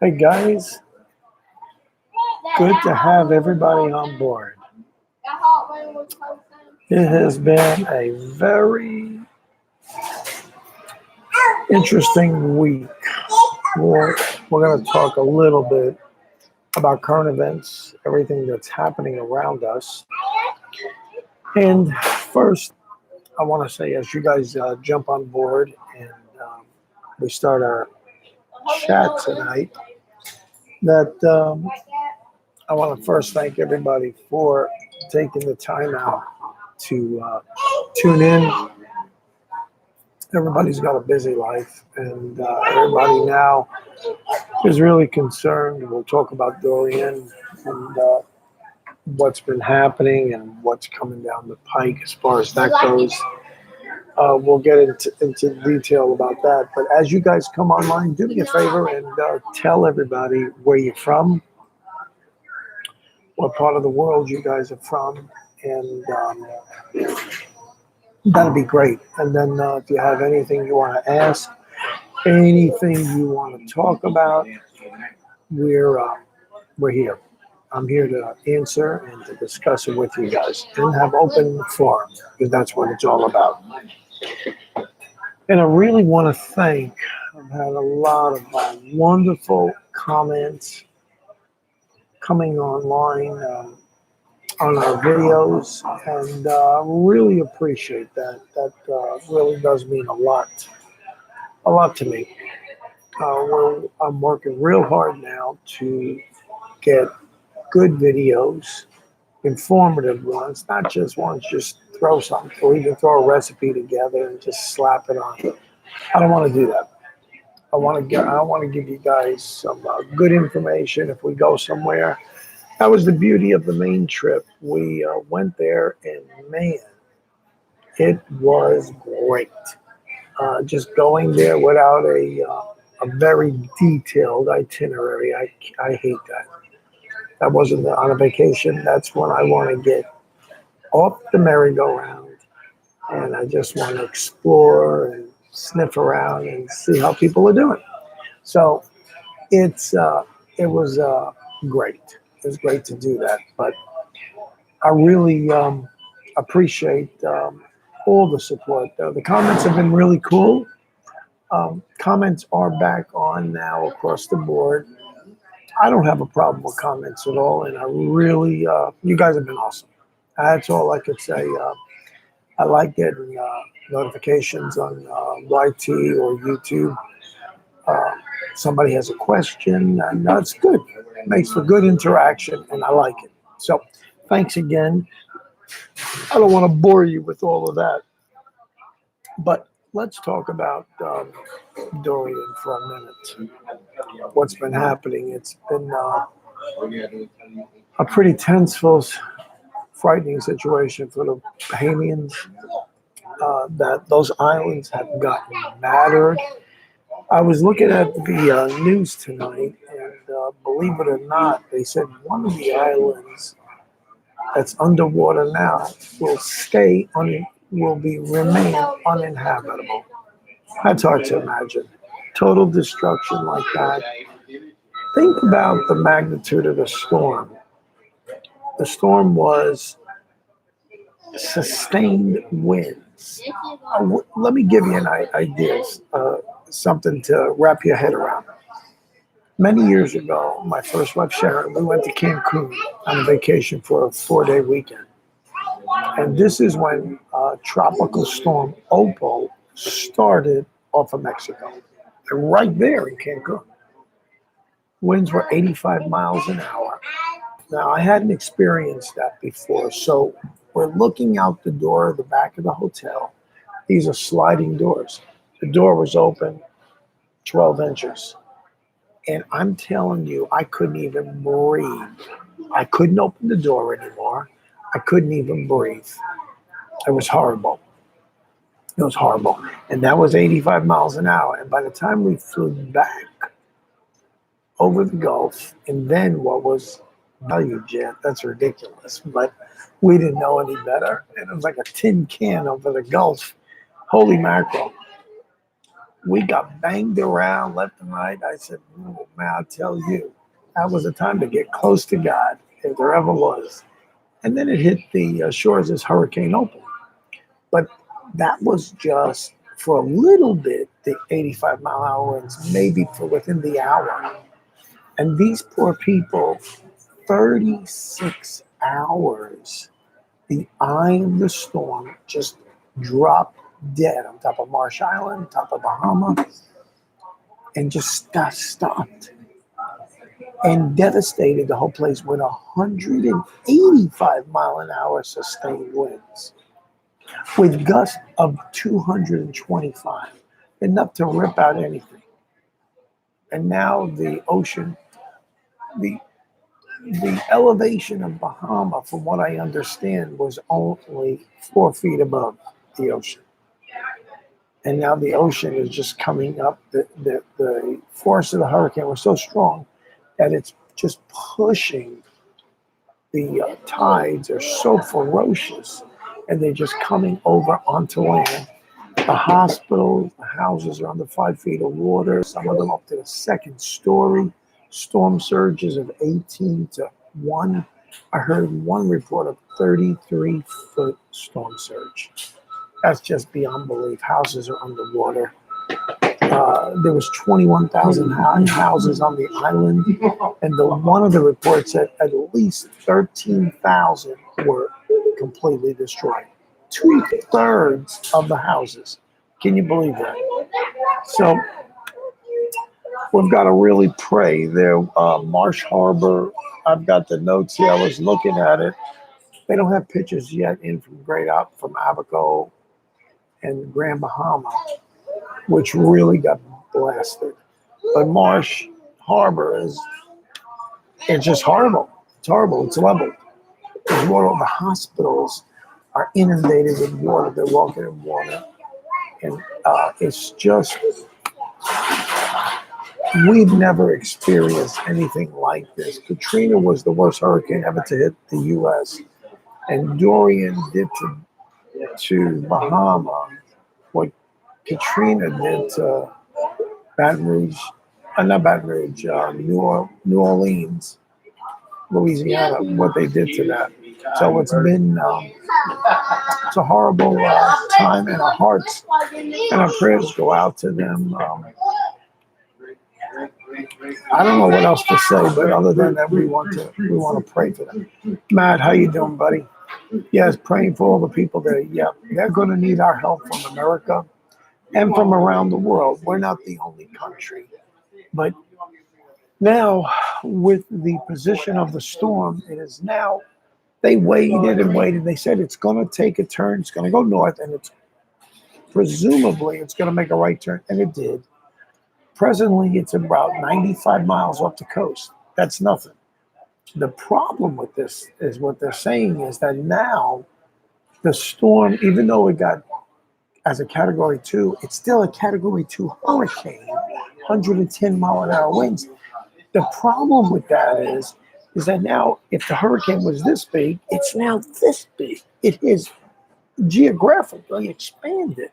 Hey guys, good to have everybody on board. It has been a very interesting week. We're, we're going to talk a little bit about current events, everything that's happening around us. And first, I want to say, as you guys jump on board and we start our chat tonight, that I want to first thank everybody for taking the time out to tune in. Everybody's got a busy life, and everybody now is really concerned. We'll talk about Dorian and what's been happening and what's coming down the pike as far as that goes. We'll get into detail about that. But as you guys come online, do me a favor and tell everybody where you're from, what part of the world you guys are from, and that'd be great. And then if you have anything you want to ask, anything you want to talk about, we're here. I'm here to answer and to discuss it with you guys and have open forum because that's what it's all about. And I really want to thank, I've had a lot of wonderful comments coming online on our videos, and really appreciate that. That really does mean a lot to me. I'm working real hard now to get good videos, informative ones, not just ones just throw something or even throw a recipe together and just slap it on. I don't want to do that. I want to give you guys some good information if we go somewhere. That was the beauty of the Maine trip. We went there, and man, it was great. Just going there without a very detailed itinerary, I hate that. That wasn't on a vacation. That's when I want to get off the merry-go-round, and I just want to explore and sniff around and see how people are doing. So it was great. It was great to do that, but I really appreciate all the support. The comments have been really cool. Comments are back on now across the board. I don't have a problem with comments at all, and I really, you guys have been awesome. That's all I could say. I like getting notifications on YT or YouTube. Somebody has a question, and that's good. It makes for good interaction, and I like it. So thanks again. I don't want to bore you with all of that, but let's talk about Dorian for a minute. What's been happening? It's been a pretty tense, frightening situation for the Bahamians. That those islands have gotten battered. I was looking at the news tonight, and believe it or not, they said one of the islands that's underwater now will remain uninhabitable. That's hard to imagine. Total destruction like that. Think about the magnitude of the storm. The storm was sustained winds. Let me give you an idea, something to wrap your head around. Many years ago, my first wife Sharon, we went to Cancun on a vacation for a 4-day weekend. And this is when Tropical Storm Opal started off of Mexico. And right there in Cancun. Winds were 85 miles an hour. Now, I hadn't experienced that before, so we're looking out the door of the back of the hotel. These are sliding doors. The door was open 12 inches. And I'm telling you, I couldn't even breathe. I couldn't open the door anymore. I couldn't even breathe. It was horrible. It was horrible. And that was 85 miles an hour. And by the time we flew back over the Gulf, and then what was value jet, that's ridiculous. But we didn't know any better. And it was like a tin can over the Gulf. Holy mackerel. We got banged around left and right. I said, oh, man, I'll tell you, that was a time to get close to God, if there ever was. And then it hit the shores as Hurricane Opal. But that was just for a little bit, the 85-mile-an-hour winds, maybe for within the hour. And these poor people, 36 hours, the eye of the storm just dropped dead on top of Marsh Island, top of Bahama, and just got stopped and devastated the whole place with 185-mile-an-hour sustained winds with gusts of 225, enough to rip out anything. And now the ocean, the the elevation of Bahama, from what I understand, was only 4 feet above the ocean. And now the ocean is just coming up. The force of the hurricane was so strong that it's just pushing. The tides are so ferocious, and they're just coming over onto land. The hospitals, the houses are under 5 feet of water, some of them up to the second story. Storm surges of 18 to 1. I heard one report of 33-foot storm surge. That's just beyond belief. Houses are underwater. There was 21,000 houses on the island, and one of the reports said at least 13,000 were completely destroyed. 2/3 of the houses. Can you believe that? So we've got to really pray there. Marsh Harbor, I've got the notes here. I was looking at it. They don't have pictures yet in from Abaco and Grand Bahama, which really got blasted. But Marsh Harbor it's just horrible. It's horrible. It's leveled. There's water. The hospitals are inundated with water. They're walking in water. And it's just, we've never experienced anything like this. Katrina was the worst hurricane ever to hit the U.S. And Dorian did to Bahama what Katrina did to Baton Rouge, not Baton Rouge, New Orleans, Louisiana, what they did to that. So it's been, it's a horrible time, and our hearts and our prayers go out to them. I don't know what else to say, but other than that, we want to pray for them. Matt, how you doing, buddy? Yes, praying for all the people there. Yeah, they're going to need our help from America and from around the world. We're not the only country. But now, with the position of the storm, it is now, they waited and waited. They said it's going to take a turn. It's going to go north, and presumably it's going to make a right turn, and it did. Presently, it's about 95 miles off the coast. That's nothing. The problem with this is what they're saying is that now the storm, even though it got as a Category 2, it's still a Category 2 hurricane, 110-mile-an-hour winds. The problem with that is that now if the hurricane was this big, it's now this big. It is geographically expanded.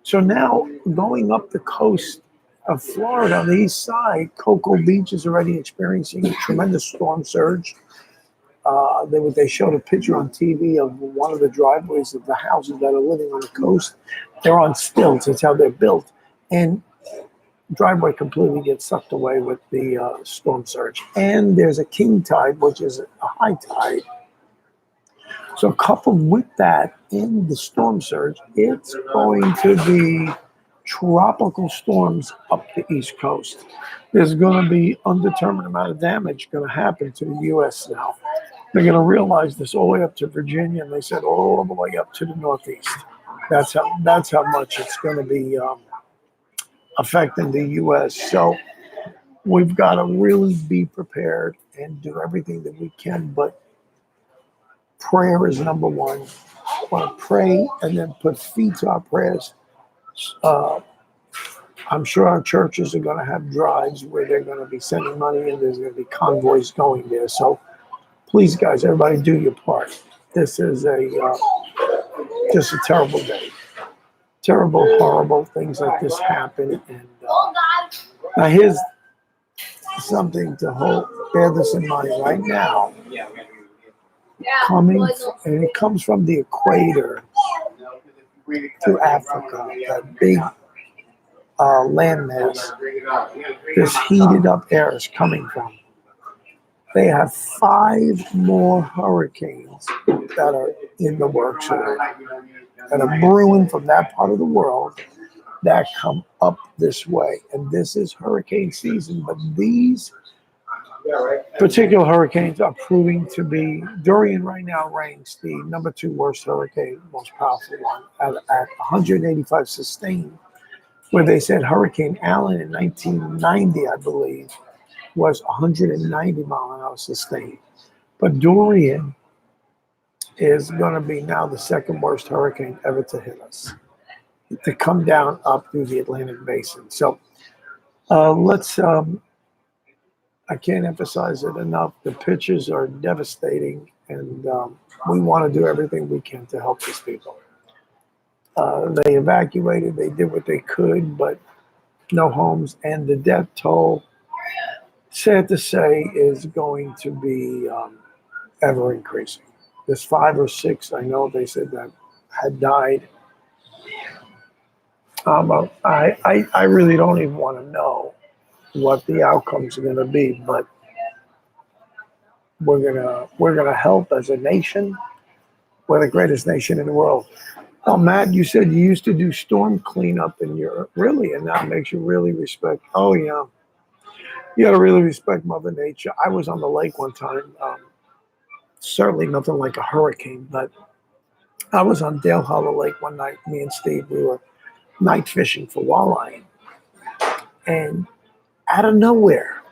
So now going up the coast of Florida on the east side, Cocoa Beach is already experiencing a tremendous storm surge. They showed a picture on TV of one of the driveways of the houses that are living on the coast. They're on stilts. That's how they're built. And driveway completely gets sucked away with the storm surge. And there's a king tide, which is a high tide. So coupled with that in the storm surge, it's going to be tropical storms up the East Coast. There's going to be undetermined amount of damage going to happen to the U.S. now. They're going to realize this all the way up to Virginia, and they said all the way up to the Northeast. That's how much it's going to be affecting the U.S. So we've got to really be prepared and do everything that we can. But prayer is number one. I want to pray and then put feet to our prayers. I'm sure our churches are going to have drives where they're going to be sending money, and there's going to be convoys going there. So please, guys, everybody do your part. This is just a terrible day. terrible, horrible things like this happen. And now here's something to bear this in mind right now. And it comes from the equator to Africa, that big landmass. This heated up air is coming from. They have 5 more hurricanes that are in the works already, that are brewing from that part of the world that come up this way. And this is hurricane season, but these particular hurricanes are proving to be, Dorian right now ranks the number 2 worst hurricane, most powerful one, at 185 sustained, where they said Hurricane Allen in 1990, I believe, was 190 mile an hour sustained. But Dorian is going to be now the 2nd worst hurricane ever to hit us, to come down up through the Atlantic Basin. So I can't emphasize it enough. The pictures are devastating, and we want to do everything we can to help these people. They evacuated, they did what they could, but no homes, and the death toll, sad to say, is going to be ever increasing. There's 5 or 6, I know they said, that had died. I really don't even want to know what the outcomes are going to be, but we're gonna help as a nation. We're the greatest nation in the world. Oh, Matt, you said you used to do storm cleanup in Europe, really, and that makes you really respect. Oh yeah, you got to really respect Mother Nature. I was on the lake one time. Certainly nothing like a hurricane, but I was on Dale Hollow Lake one night. Me and Steve, we were night fishing for walleye, and out of nowhere,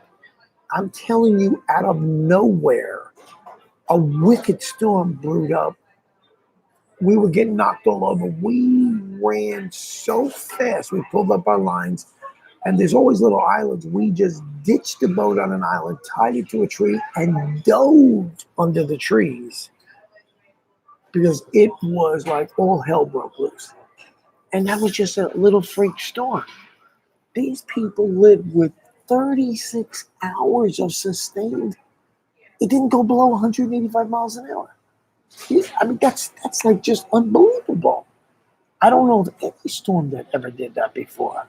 I'm telling you, out of nowhere, a wicked storm brewed up. We were getting knocked all over. We ran so fast. We pulled up our lines, and there's always little islands. We just ditched the boat on an island, tied it to a tree, and dove under the trees because it was like all hell broke loose. And that was just a little freak storm. These people lived with 36 hours of sustained. It didn't go below 185 miles an hour. I mean, that's like just unbelievable. I don't know of any storm that ever did that before.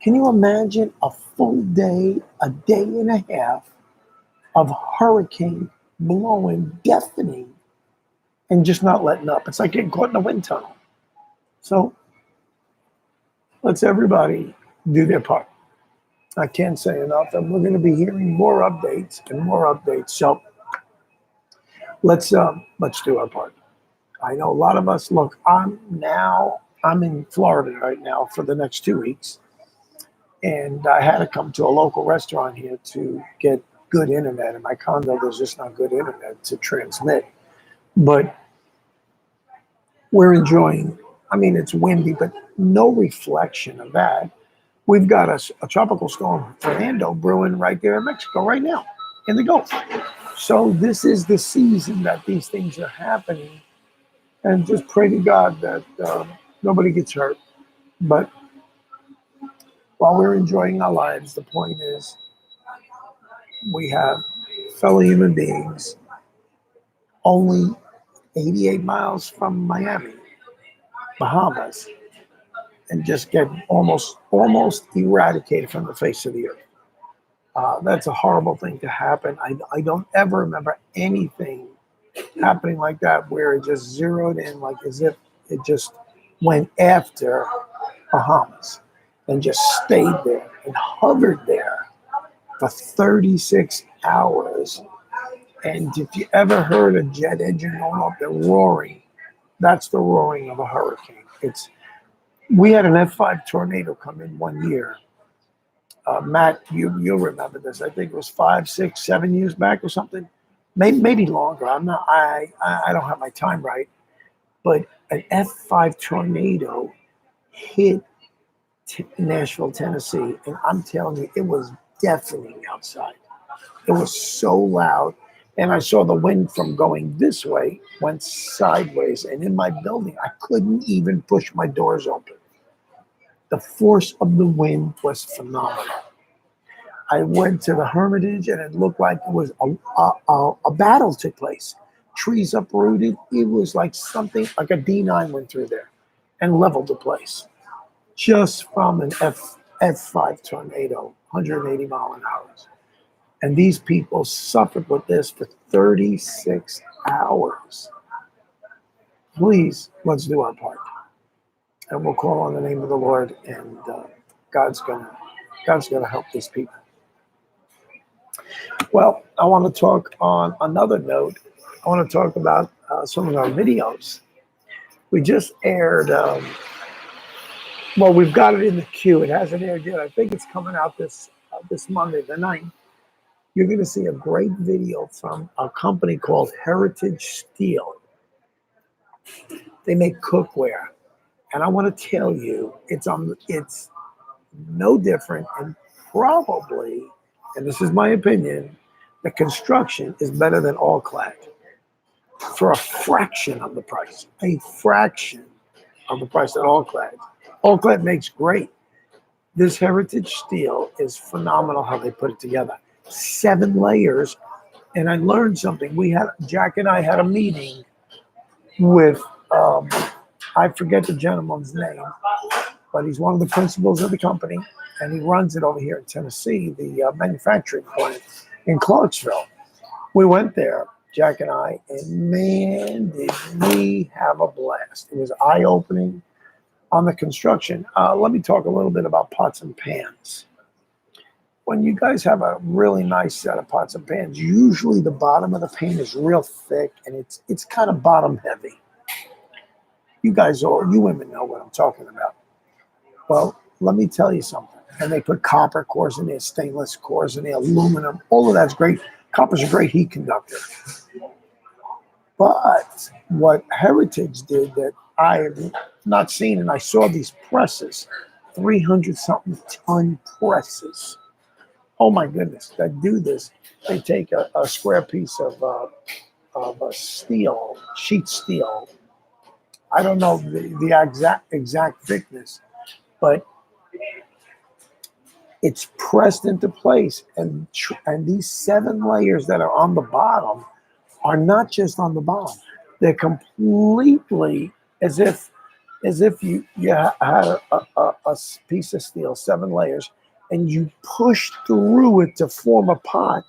Can you imagine a full day, a day and a half of hurricane blowing, deafening, and just not letting up? It's like getting caught in a wind tunnel. So let's everybody do their part. I can't say enough, and we're going to be hearing more updates and more updates. So let's do our part. I know a lot of us. Look, I'm in Florida right now for the next 2 weeks, and I had to come to a local restaurant here to get good internet. In my condo, there's just not good internet to transmit. But we're enjoying. I mean, it's windy, but no reflection of that. We've got a tropical storm, Fernando, brewing right there in Mexico right now in the Gulf. So this is the season that these things are happening. And just pray to God that nobody gets hurt. But while we're enjoying our lives, the point is we have fellow human beings only 88 miles from Miami, Bahamas, and just get almost eradicated from the face of the earth. That's a horrible thing to happen. I don't ever remember anything happening like that where it just zeroed in, like as if it just went after Bahamas and just stayed there and hovered there for 36 hours. And if you ever heard a jet engine going up there roaring, that's the roaring of a hurricane. We had an F5 tornado come in one year. Matt, you'll remember this. I think it was 5, 6, 7 years back or something. Maybe longer. I don't have my time right. But an F5 tornado hit Nashville, Tennessee, and I'm telling you, it was deafening outside. It was so loud. And I saw the wind from going this way went sideways. And in my building, I couldn't even push my doors open. The force of the wind was phenomenal. I went to the Hermitage and it looked like it was a battle took place. Trees uprooted. It was like something like a D9 went through there and leveled the place just from an F5 tornado, 180 mile an hour. And these people suffered with this for 36 hours. Please, let's do our part. And we'll call on the name of the Lord, and God's gonna help these people. Well, I want to talk on another note. I want to talk about some of our videos. We just aired, well, we've got it in the queue. It hasn't aired yet. I think it's coming out this Monday, the 9th. You're going to see a great video from a company called Heritage Steel. They make cookware. And I want to tell you, it's no different, and probably, and this is my opinion, the construction is better than all clad for a fraction of the price. A fraction of the price that all clad. All clad makes great. This Heritage Steel is phenomenal how they put it together. 7 layers, and I learned something. Jack and I had a meeting with I forget the gentleman's name, but he's one of the principals of the company, and he runs it over here in Tennessee, the manufacturing plant in Clarksville. We went there, Jack and I, and man, did we have a blast. It was eye-opening on the construction. Let me talk a little bit about pots and pans. When you guys have a really nice set of pots and pans, usually the bottom of the pan is real thick, and it's kind of bottom heavy. You women know what I'm talking about. Well, let me tell you something. And they put copper cores in there, stainless cores in there, aluminum. All of that's great. Copper's a great heat conductor. But what Heritage did that I have not seen, and I saw these presses, 300-something ton presses. Oh my goodness, that do this. They take a square piece of a steel, sheet steel. I don't know the exact thickness, but it's pressed into place. And these 7 layers that are on the bottom are not just on the bottom. They're completely as if you had a piece of steel, 7 layers, and you pushed through it to form a pot,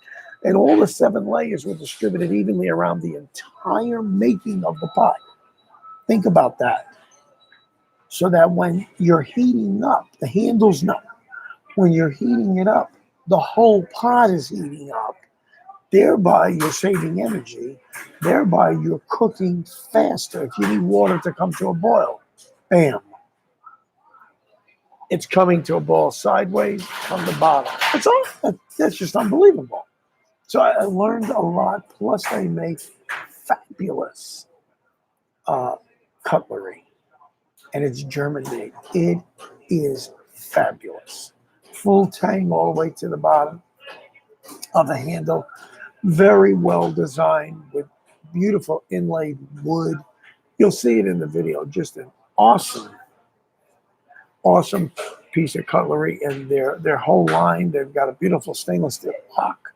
and all the 7 layers were distributed evenly around the entire making of the pot. Think about that. So that when you're heating up, the handle's not. When you're heating it up, the whole pot is heating up. Thereby, you're saving energy. Thereby, you're cooking faster. If you need water to come to a boil, bam. It's coming to a boil sideways from the bottom. That's just unbelievable. So I learned a lot. Plus, they make fabulous cutlery. And it's German made. It is fabulous. Full tang all the way to the bottom of the handle. Very well designed with beautiful inlaid wood. You'll see it in the video. Just an awesome piece of cutlery, and their whole line. They've got a beautiful stainless steel block.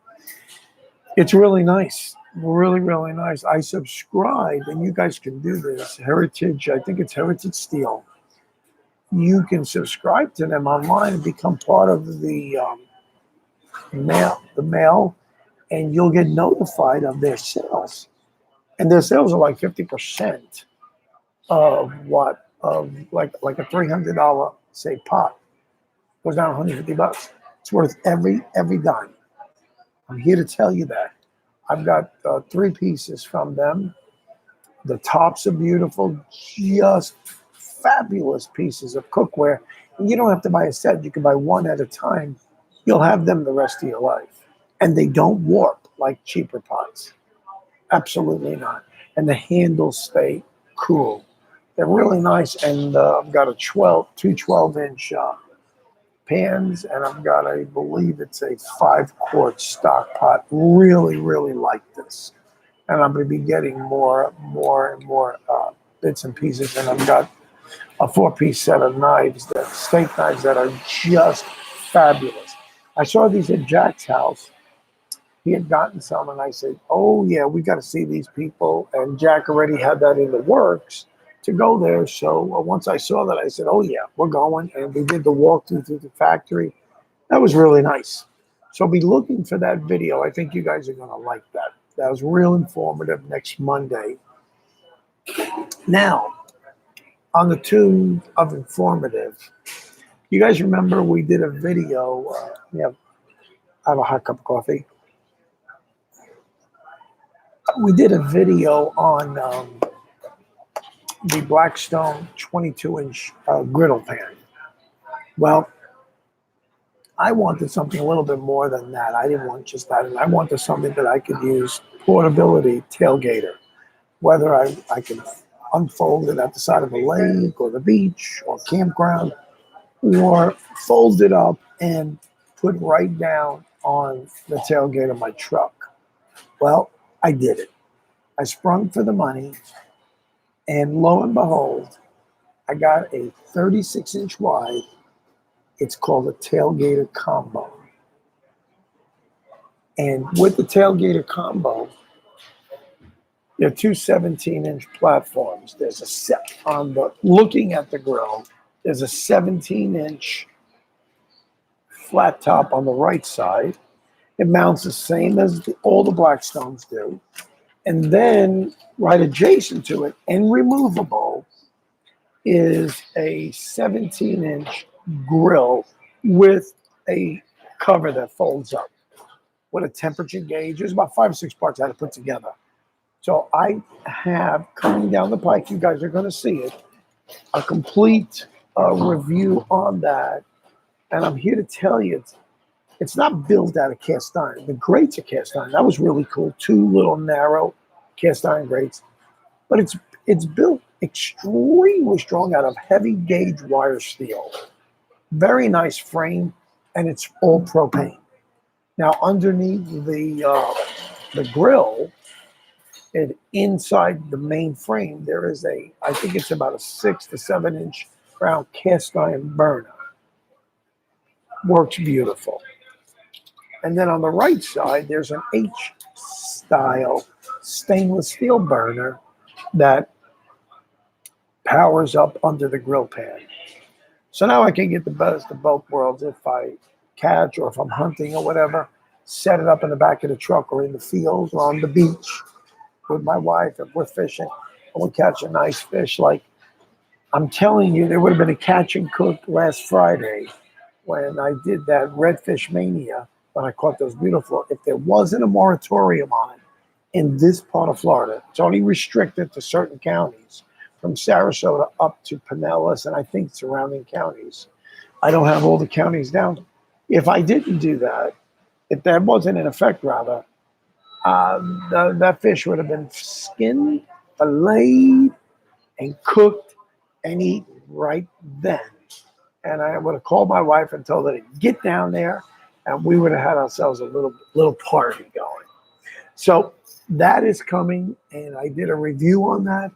It's really nice. Really, really nice. I subscribed, and you guys can do this. Heritage, I think it's Heritage Steel. You can subscribe to them online and become part of the mail, and you'll get notified of their sales. And their sales are like 50% of like a $300 say pot goes down $150. It's worth every dime. I'm here to tell you that. I've got 3 pieces from them. The tops are beautiful, just fabulous pieces of cookware. And you don't have to buy a set. You can buy one at a time. You'll have them the rest of your life. And they don't warp like cheaper pots. Absolutely not. And the handles stay cool. They're really nice. And I've got two 12-inch pans, and I've got, I believe it's a 5-quart stock pot. Really, really like this. And I'm going to be getting more and more bits and pieces. And I've got a 4-piece set of knives, that steak knives that are just fabulous. I saw these at Jack's house. He had gotten some, and I said, "Oh yeah, we got to see these people." And Jack already had that in the works to go there. So once I saw that, I said, "Oh yeah, we're going." And we did the walkthrough through the factory. That was really nice. So be looking for that video. I think you guys are going to like that. That was real informative next Monday. Now, on the tune of informative, you guys remember we did a video. Yeah, I have a hot cup of coffee. We did a video on the Blackstone 22-inch griddle pan. Well, I wanted something a little bit more than that. I didn't want just that. I wanted something that I could use portability tailgater, whether I could unfold it at the side of a lake or the beach or campground, or fold it up and put right down on the tailgate of my truck. Well, I did it. I sprung for the money, and lo and behold, I got a 36-inch wide. It's called a tailgater combo. And with the tailgater combo, there are two 17-inch platforms. There's a set on the, looking at the grill, there's a 17-inch flat top on the right side. It mounts the same as all the Blackstones do. And then right adjacent to it and removable is a 17-inch grill with a cover that folds up with a temperature gauge. There's about 5 or 6 parts I had to put together. So I have coming down the pike, you guys are going to see it, a complete review on that. And I'm here to tell you, it's not built out of cast iron. The grates are cast iron. That was really cool. 2 little narrow cast iron grates. But it's built extremely strong out of heavy gauge wire steel. Very nice frame, and it's all propane. Now underneath the grill, and inside the main frame, there is I think it's about a 6 to 7 inch round cast iron burner. Works beautiful. And then on the right side, there's an H-style stainless steel burner that powers up under the grill pan. So now I can get the best of both worlds. If I catch or if I'm hunting or whatever, set it up in the back of the truck or in the field or on the beach with my wife. If we're fishing and we catch a nice fish, like I'm telling you, there would have been a catch and cook last Friday when I did that Redfish Mania, when I caught those beautiful. If there wasn't a moratorium on it in this part of Florida, it's only restricted to certain counties, from Sarasota up to Pinellas and I think surrounding counties. I don't have all the counties down. If I didn't do that, if that wasn't in effect, rather, that fish would have been skinned, filleted, and cooked and eaten right then. And I would have called my wife and told her to get down there, and we would have had ourselves a little party going. So that is coming, and I did a review on that.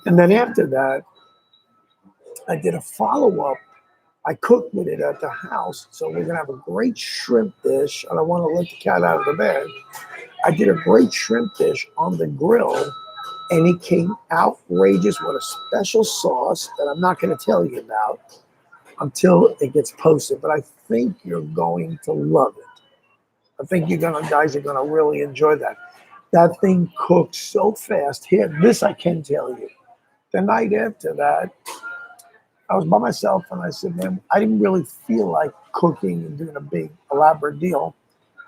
And then after that, I did a follow-up. I cooked with it at the house, so we're going to have a great shrimp dish. I don't want to let the cat out of the bag. I did a great shrimp dish on the grill, and it came outrageous with a special sauce that I'm not going to tell you about until it gets posted. But I think you're going to love it. I think guys are going to really enjoy that. That thing cooked so fast. Here, this I can tell you. The night after that, I was by myself, and I said, man, I didn't really feel like cooking and doing a big elaborate deal.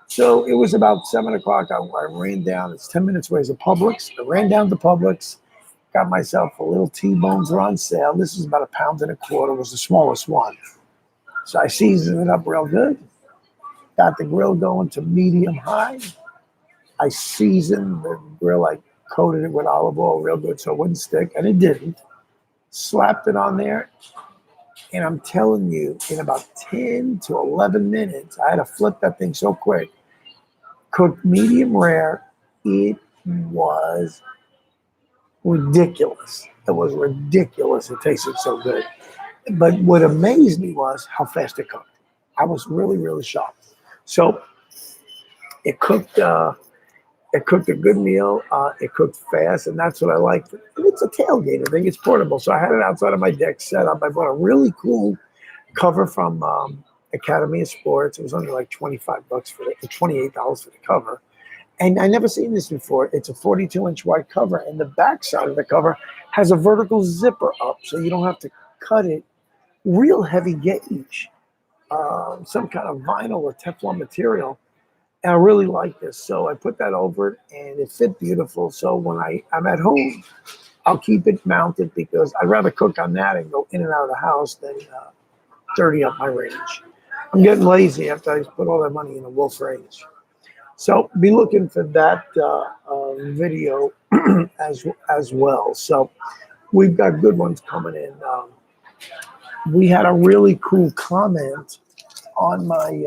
So it was about 7 o'clock. I ran down. It's 10 minutes away. It's a Publix. I ran down to Publix, got myself a little T-bones are on sale. This is about 1.25 pounds. It was the smallest one. So I seasoned it up real good. Got the grill going to medium high. I seasoned the grill. I coated it with olive oil real good so it wouldn't stick, and it didn't. Slapped it on there, And I'm telling you, in about 10 to 11 minutes, I had to flip that thing so quick. Cooked medium rare. It was ridiculous. It was ridiculous. It tasted so good. But what amazed me was how fast it cooked. I was really, really shocked. So it cooked. It cooked a good meal. It cooked fast, and that's what I liked. And it's a tailgate. I think it's portable. So I had it outside of my deck set up. I bought a really cool cover from Academy of Sports. It was only like $25 for it, $28 for the cover. And I never seen this before. It's a 42-inch wide cover, and the back side of the cover has a vertical zipper up, so you don't have to cut it. Real heavy gauge, some kind of vinyl or Teflon material. And I really like this, so I put that over it, and it fit beautiful. So when I'm at home, I'll keep it mounted because I'd rather cook on that and go in and out of the house than dirty up my range. I'm getting lazy after I put all that money in a wolf range. So be looking for that video as well. So we've got good ones coming in. We had a really cool comment on my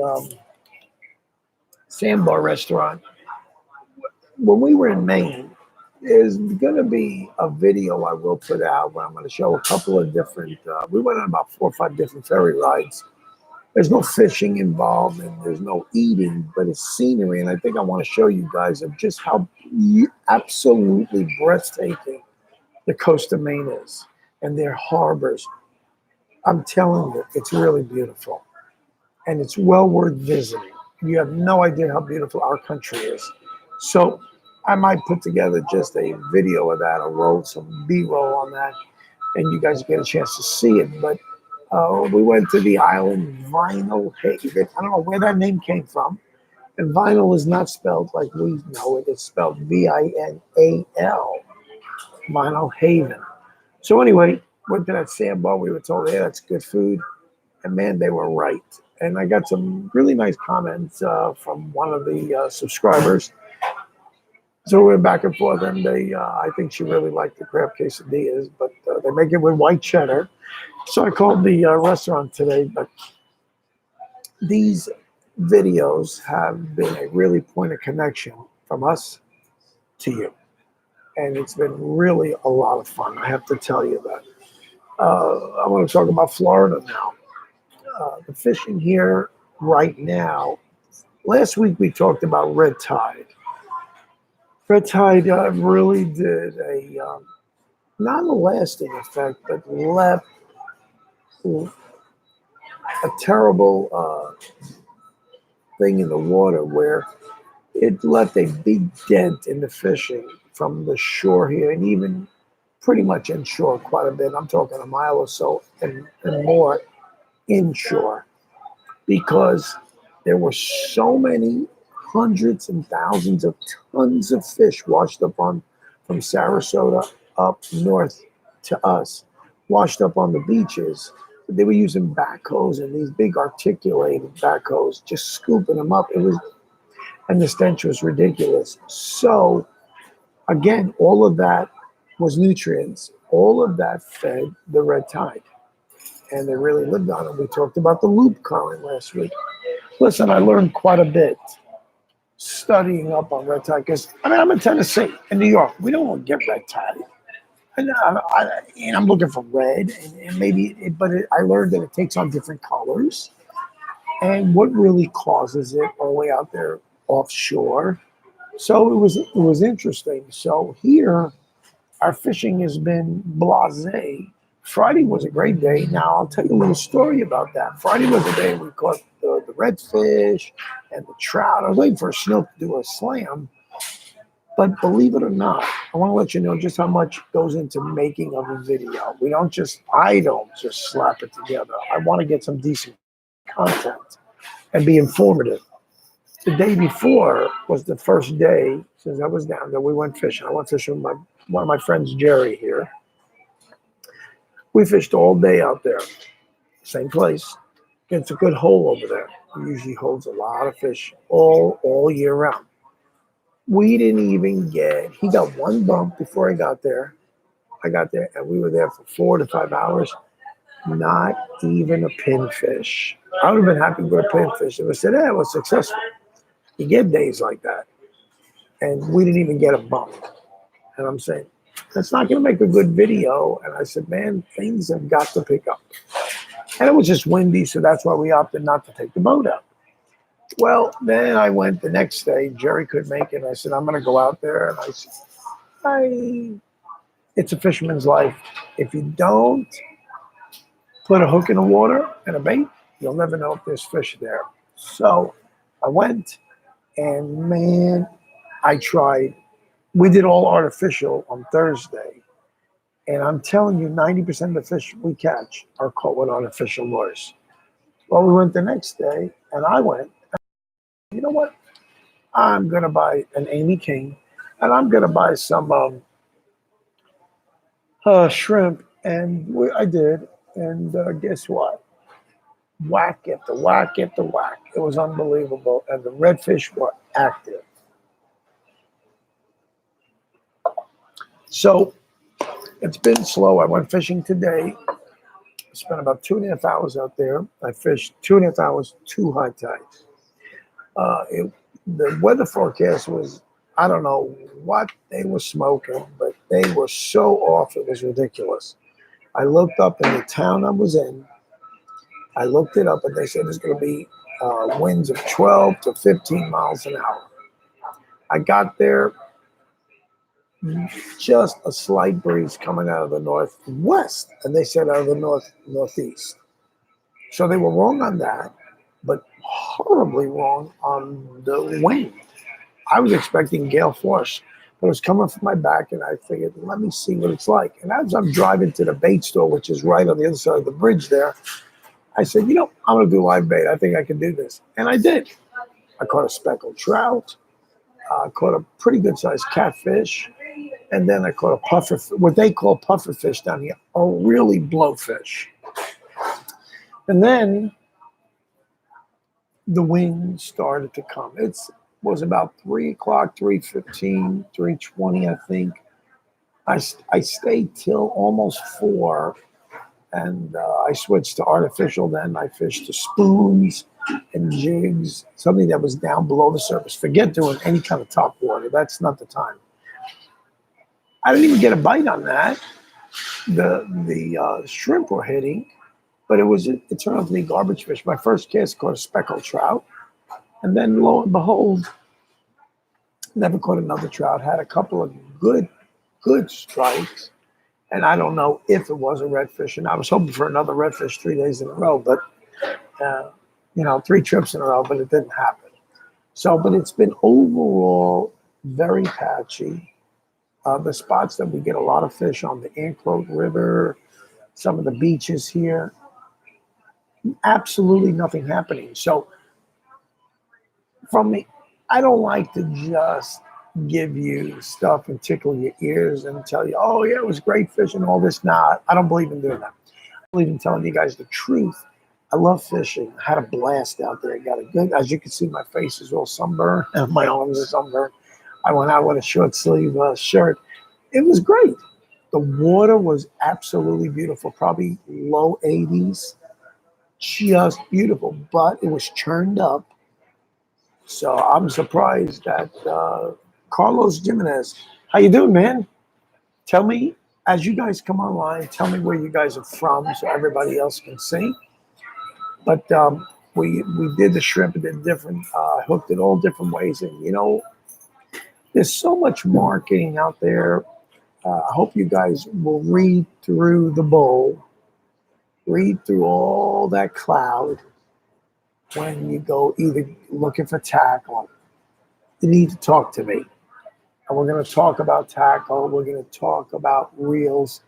sandbar restaurant. When we were in Maine, there's going to be a video I will put out where I'm going to show a couple of different, we went on about 4 or 5 different ferry rides. There's no fishing involved and there's no eating, but it's scenery. And I think I want to show you guys of just how absolutely breathtaking the coast of Maine is and their harbors. I'm telling you, it's really beautiful. And it's well worth visiting. You have no idea how beautiful our country is. So I might put together just a video of that, or roll some B-roll on that, and you guys get a chance to see it. But we went to the island Vinyl Haven. I don't know where that name came from. And vinyl is not spelled like we know it. It's spelled V-I-N-A-L, Vinyl Haven. So anyway, went to that sandbar. We were told, hey, that's good food. And man, they were right. And I got some really nice comments from one of the subscribers. So we went back and forth, and I think she really liked the crab quesadillas, but they make it with white cheddar. So I called the restaurant today, but these videos have been a really point of connection from us to you. And it's been really a lot of fun, I have to tell you that. I want to talk about Florida now. The fishing here right now. Last week we talked about red tide. Red tide really did a not a lasting effect, but left a terrible thing in the water where it left a big dent in the fishing from the shore here, and even pretty much inshore quite a bit. I'm talking a mile or so and more inshore, because there were so many hundreds and thousands of tons of fish washed up on from Sarasota up north to us, washed up on the beaches. They were using backhoes and these big articulated backhoes, just scooping them up. It was, and the stench was ridiculous. So again, all of that was nutrients. All of that fed the red tide. And they really lived on it. We talked about the loop current last week. Listen, I learned quite a bit studying up on red tide, because I'm in Tennessee, in New York. We don't get red tide. And I'm looking for red, and I learned that it takes on different colors. And what really causes it all the way out there offshore. So it was interesting. So here, our fishing has been blasé. Friday was a great day. Now, I'll tell you a little story about that. Friday was the day we caught the redfish and the trout. I was waiting for a snook to do a slam. But believe it or not, I want to let you know just how much goes into making of a video. I don't just slap it together. I want to get some decent content and be informative. The day before was the first day since I was down there. We went fishing. I went fishing with one of my friends, Jerry, here. We fished all day out there, same place. It's a good hole over there. It usually holds a lot of fish all year round. We didn't even he got one bump before I got there. I got there and we were there for 4 to 5 hours. Not even a pinfish. I would have been happy with a pinfish if I said, "Hey, it was successful." You get days like that, and we didn't even get a bump. And I'm saying, that's not going to make a good video. And I said, man, things have got to pick up. And it was just windy, so that's why we opted not to take the boat out. Well, then I went the next day. Jerry couldn't make it. I said, I'm going to go out there. And I said, it's a fisherman's life. If you don't put a hook in the water and a bait, you'll never know if there's fish there. So I went, and man, I tried. We did all artificial on Thursday. And I'm telling you, 90% of the fish we catch are caught with artificial lures. Well, we went the next day, and I went, you know what? I'm going to buy an Amy King, and I'm going to buy some shrimp. And I did. And guess what? Whack after whack after whack. It was unbelievable. And the redfish were active. So it's been slow. I went fishing today. I spent about 2.5 hours out there. I fished 2.5 hours, 2 high tides. The weather forecast was, I don't know what they were smoking, but they were so off, it was ridiculous. I looked up in the town I was in. I looked it up, and they said there's going to be winds of 12 to 15 miles an hour. I got there, just a slight breeze coming out of the northwest, and they said out of the northeast. So they were wrong on that, but horribly wrong on the wind. I was expecting gale force, but it was coming from my back, and I figured, let me see what it's like. And as I'm driving to the bait store, which is right on the other side of the bridge there, I said, I'm going to do live bait. I think I can do this. And I did. I caught a speckled trout. I caught a pretty good-sized catfish. And then I caught a puffer, what they call puffer fish down here, a really blowfish. And then the wind started to come. It was about 3 o'clock, 3:15, 3:20, I think. I stayed till almost 4. And I switched to artificial. Then I fished to spoons and jigs, something that was down below the surface. Forget doing any kind of top water. That's not the time. I didn't even get a bite on that. The shrimp were hitting, but it turned out to be garbage fish. My first cast caught a speckled trout. And then lo and behold, never caught another trout. Had a couple of good strikes. And I don't know if it was a redfish. And I was hoping for another redfish 3 days in a row, but 3 trips in a row, but it didn't happen. So, but it's been overall very patchy. The spots that we get a lot of fish on, the Anclote River, some of the beaches here, absolutely nothing happening. So from me, I don't like to just give you stuff and tickle your ears and tell you, oh yeah, it was great fishing, all this. Nah, I don't believe in doing that. I believe in telling you guys the truth. I love fishing. I had a blast out there. Got a good, as you can see, my face is all sunburned and my arms are sunburned. I went out with a short sleeve shirt. It was great. The water was absolutely beautiful, probably low 80s, just beautiful, but it was churned up. So I'm surprised that Carlos Jimenez, how you doing, man? Tell me, as you guys come online, tell me where you guys are from so everybody else can see. But we did the shrimp, and did different, hooked it all different ways. And, there's so much marketing out there. I hope you guys will read through the bowl, read through all that cloud when you go either looking for tackle. You need to talk to me. And we're going to talk about tackle. We're going to talk about reels,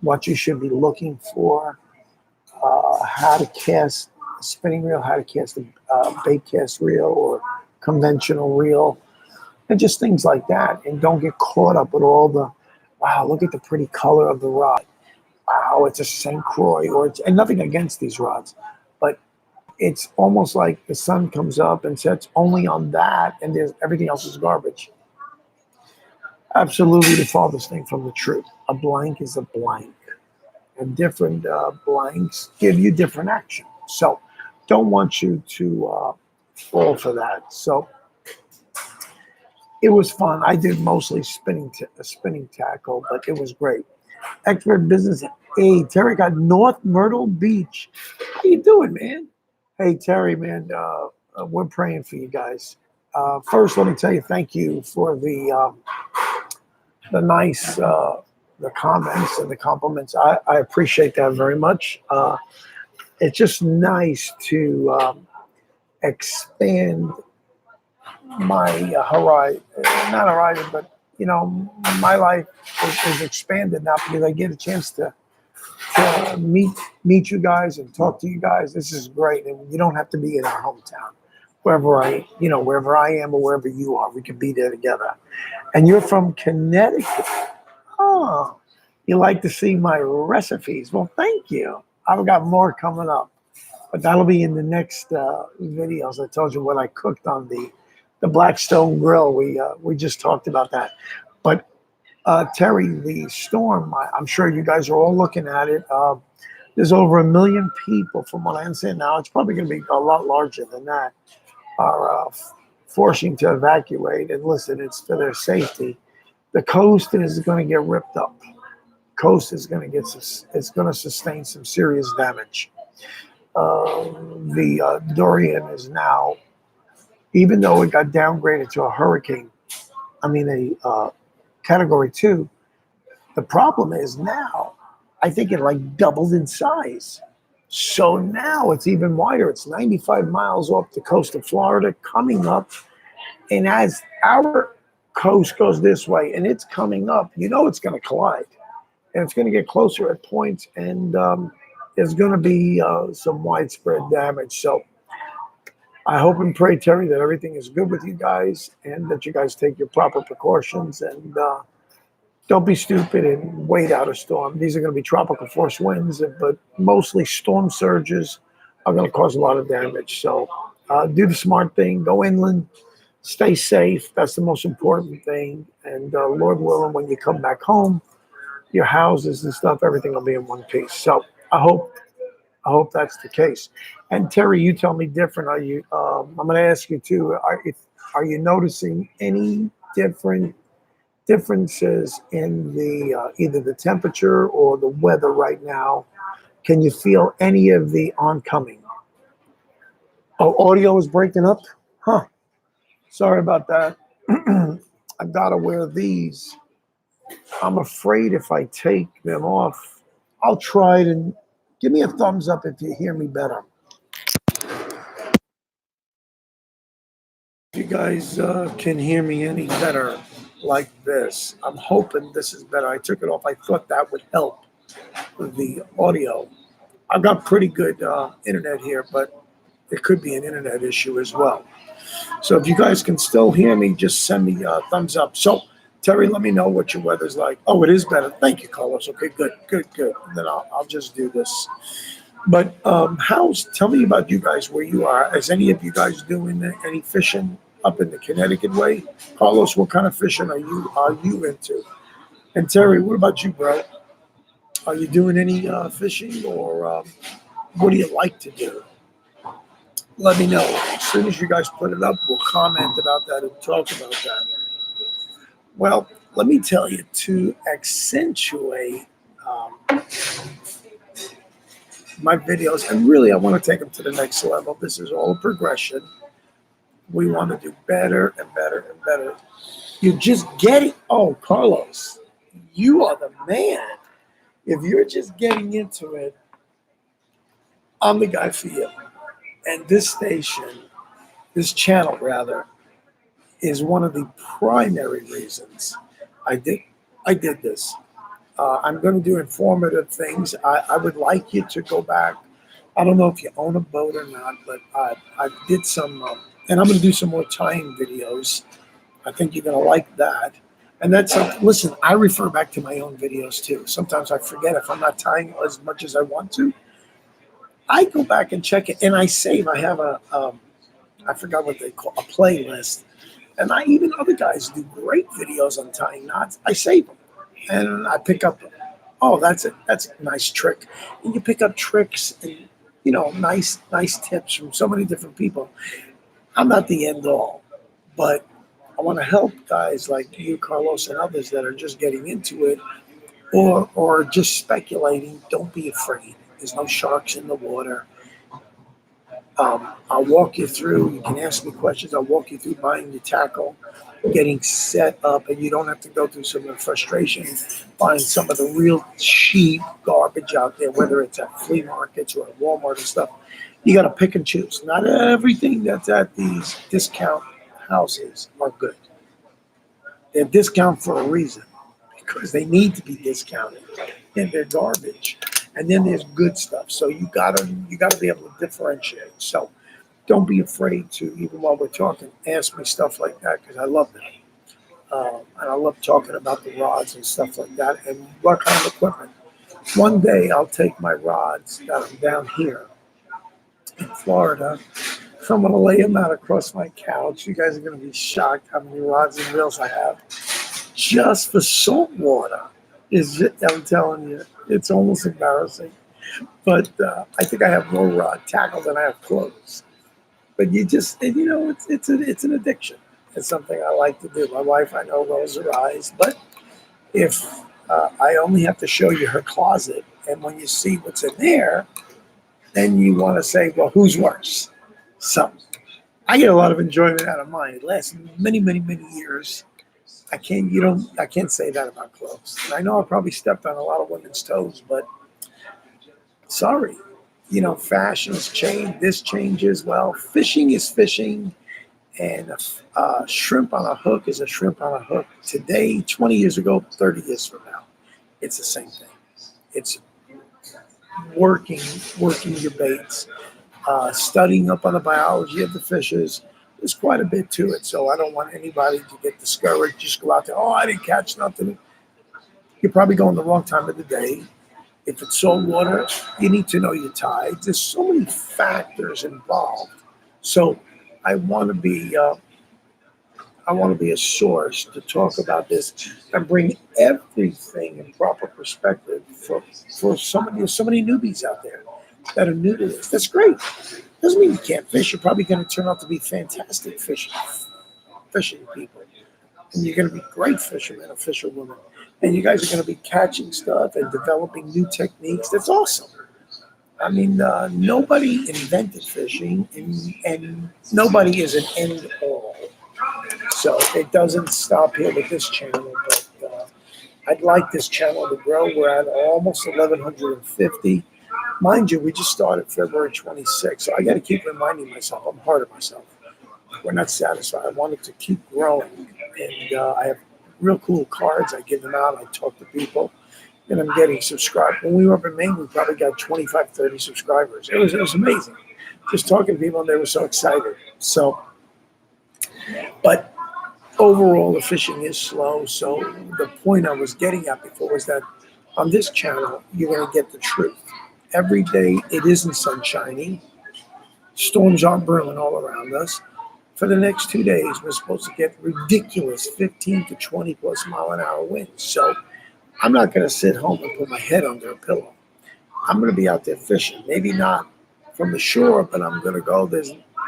what you should be looking for, how to cast a spinning reel, how to cast a bait cast reel or conventional reel, and just things like that. And don't get caught up with all the, wow, look at the pretty color of the rod. Wow, it's a St. Croix, and nothing against these rods, but it's almost like the sun comes up and sets only on that, and everything else is garbage. Absolutely the farthest thing from the truth. A blank is a blank. and different blanks give you different action. So don't want you to fall for that. So it was fun. I did mostly spinning tackle, but it was great. Expert business. Hey, Terry got North Myrtle Beach. How you doing, man? Hey, Terry, man, we're praying for you guys. First, let me tell you, thank you for the nice the comments and the compliments. I appreciate that very much. It's just nice to expand my horizon, not horizon, but my life is expanded now because I get a chance to meet you guys and talk to you guys. This is great, and you don't have to be in our hometown. Wherever I am or wherever you are, we can be there together. And you're from Connecticut. Oh, you like to see my recipes? Well, thank you. I've got more coming up, but that'll be in the next videos. I told you what I cooked on the Blackstone Grill. We just talked about that. But Terry, the storm, I'm sure you guys are all looking at it. There's over 1 million people, from what I understand now. It's probably going to be a lot larger than that, are forcing to evacuate. And listen, it's for their safety. The coast is going to get ripped up. Coast is going to sustain some serious damage. The Dorian is now, even though it got downgraded to a hurricane, a Category 2, the problem is now, I think it like doubled in size. So now it's even wider. It's 95 miles off the coast of Florida coming up. And as our coast goes this way and it's coming up, it's going to collide. And it's going to get closer at points. And there's going to be some widespread damage. So I hope and pray, Terry, that everything is good with you guys and that you guys take your proper precautions and don't be stupid and wait out a storm. These are going to be tropical force winds, but mostly storm surges are going to cause a lot of damage. So do the smart thing, go inland, stay safe. That's the most important thing. And Lord willing, when you come back home, your houses and stuff, everything will be in one piece. So I hope that's the case. And Terry, you tell me different. Are you? I'm going to ask you too. Are you noticing any differences in the either the temperature or the weather right now? Can you feel any of the oncoming? Oh, audio is breaking up? Huh. Sorry about that. I gotta wear these. I'm afraid if I take them off, I'll try it, and give me a thumbs up if you hear me better. If you guys can hear me any better like this, I'm hoping this is better. I took it off. I thought that would help with the audio. I've got pretty good internet here, but it could be an internet issue as well. So if you guys can still hear me, just send me a thumbs up. So Terry, let me know what your weather's like. Oh, it is better. Thank you, Carlos. Okay, good. And then I'll just do this. But tell me about you guys, where you are. Is any of you guys doing any fishing up in the Connecticut way? Carlos, what kind of fishing are you into? And Terry, what about you, bro? Are you doing any fishing, or what do you like to do? Let me know. As soon as you guys put it up, we'll comment about that and talk about that. Well, let me tell you, to accentuate my videos, and really I want to take them to the next level. This is all a progression. We want to do better and better and better. You're just getting, oh, Carlos, you are the man. If you're just getting into it, I'm the guy for you. And this channel rather, is one of the primary reasons I did this. I'm going to do informative things. I would like you to go back. I don't know if you own a boat or not, but I did some, and I'm going to do some more tying videos. I think you're going to like that. And that's listen, I refer back to my own videos too. Sometimes I forget if I'm not tying as much as I want to. I go back and check it, and I save. I have I forgot what they call a playlist. And even other guys do great videos on tying knots. I save them, and I pick up Oh, that's a nice trick. And you pick up tricks and nice tips from so many different people. I'm not the end all, but I want to help guys like you, Carlos, and others that are just getting into it or just speculating. Don't be afraid. There's no sharks in the water. I'll walk you through. You can ask me questions. I'll walk you through buying your tackle, getting set up, and you don't have to go through some of the frustration buying some of the real cheap garbage out there, whether it's at flea markets or at Walmart and stuff. You got to pick and choose. Not everything that's at these discount houses are good. They're discount for a reason because they need to be discounted, and they're garbage. And then there's good stuff. So you gotta be able to differentiate. So don't be afraid to, even while we're talking, ask me stuff like that because I love that. And I love talking about the rods and stuff like that and what kind of equipment. One day I'll take my rods that I'm down here in Florida. So I'm going to lay them out across my couch. You guys are going to be shocked how many rods and reels I have just for salt water. I'm telling you, it's almost embarrassing. But I think I have more rod tackle than I have clothes. But it's an addiction. It's something I like to do. My wife, I know, rolls her eyes. But if I only have to show you her closet, and when you see what's in there, then you want to say, well, who's worse? So I get a lot of enjoyment out of mine. It lasts many, many, many years. I can't say that about clothes. And I know I probably stepped on a lot of women's toes, but sorry. Fashions change. This changes. Well, fishing is fishing, and a shrimp on a hook is a shrimp on a hook. Today, 20 years ago, 30 years from now, it's the same thing. It's working your baits, studying up on the biology of the fishes. There's quite a bit to it, so I don't want anybody to get discouraged. Just go out there, oh, I didn't catch nothing. You're probably going the wrong time of the day. If it's salt water, you need to know your tides. There's so many factors involved. So I want to be a source to talk about this and bring everything in proper perspective for somebody. There's so many newbies out there that are new to this. That's great. Doesn't mean you can't fish. You're probably going to turn out to be fantastic fishing people, and you're going to be great fishermen or fisherwomen. And you guys are going to be catching stuff and developing new techniques. That's awesome. I mean, nobody invented fishing, and nobody is an end all. So it doesn't stop here with this channel, but I'd like this channel to grow. We're at almost 1,150. Mind you, we just started February 26th, so I got to keep reminding myself, I'm hard on myself. We're not satisfied. I wanted to keep growing, and I have real cool cards. I give them out. I talk to people, and I'm getting subscribed. When we were up in Maine, we probably got 25, 30 subscribers. It was amazing. Just talking to people, and they were so excited. So, but overall, the fishing is slow. So the point I was getting at before was that on this channel, you're going to get the truth. Every day, it isn't sunshiny. Storms aren't brewing all around us. For the next 2 days, we're supposed to get ridiculous 15 to 20 plus mile an hour winds. So I'm not going to sit home and put my head under a pillow. I'm going to be out there fishing. Maybe not from the shore, but I'm going to go.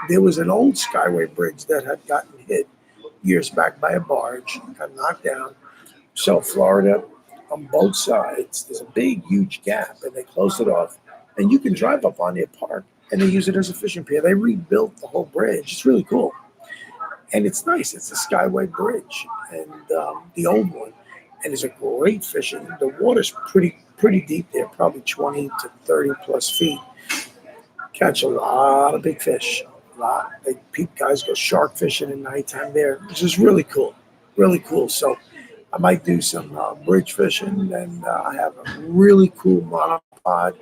There was an old Skyway bridge that had gotten hit years back by a barge, got knocked down. So Florida, on both sides, there's a big, huge gap, and they closed it off. And you can drive up on their park, and they use it as a fishing pier. They rebuilt the whole bridge. It's really cool. And it's nice. It's a Skyway bridge, and the old one. And it's a great fishing. The water's pretty deep there, probably 20 to 30 plus feet. Catch a lot of big fish. A lot. Guys go shark fishing at nighttime there, which is really cool. Really cool. So I might do some bridge fishing, and I have a really cool monopod.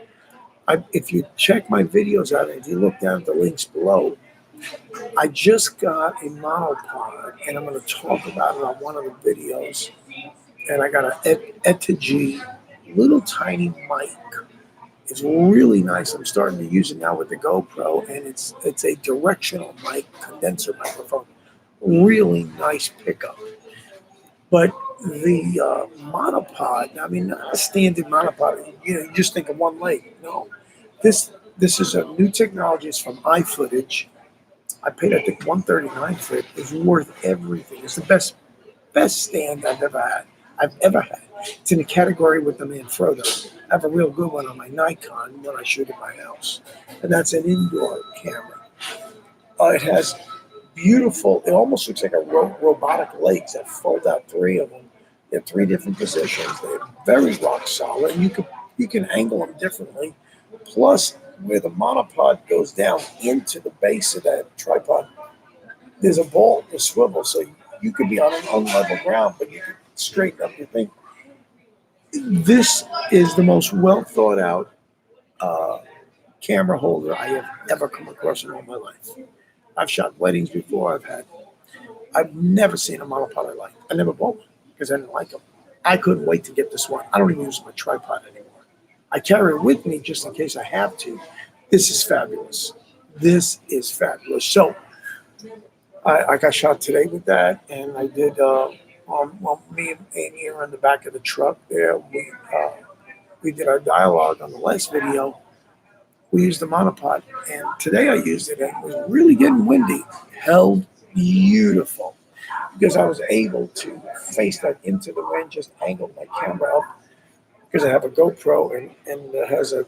If you check my videos out, if you look down at the links below, I just got a monopod, and I'm going to talk about it on one of the videos. And I got an Etagy little tiny mic. It's really nice. I'm starting to use it now with the GoPro, and it's a directional mic, condenser microphone. Really nice pickup. But the monopod, I mean, not a standard monopod. You just think of one leg. No, this is a new technology. It's from iFootage. I paid, I think, 139 for it. It's worth everything. It's the best stand I've ever had. It's in a category with the Manfrotto. I have a real good one on my Nikon when I shoot at my house, and that's an indoor camera. It has beautiful. It almost looks like a robotic legs that fold out three of them. They're three different positions. They're very rock solid. You can angle them differently. Plus, where the monopod goes down into the base of that tripod, there's a ball, a swivel, so you could be on an unlevel ground, but you could straighten up your thing. This is the most well thought out uh, camera holder I have ever come across in all my life. I've shot weddings before. I've never seen a monopod I liked. I never bought one because I didn't like them. I couldn't wait to get this one. I don't even use my tripod anymore. I carry it with me just in case I have to. This is fabulous. This is fabulous. So I got shot today with that, and I did. Well, me and Amy are in the back of the truck there. We did our dialogue on the last video. We used the monopod, and today I used it, and it was really getting windy. Held beautiful because I was able to face that into the wind, just angle my camera up because I have a GoPro and it has a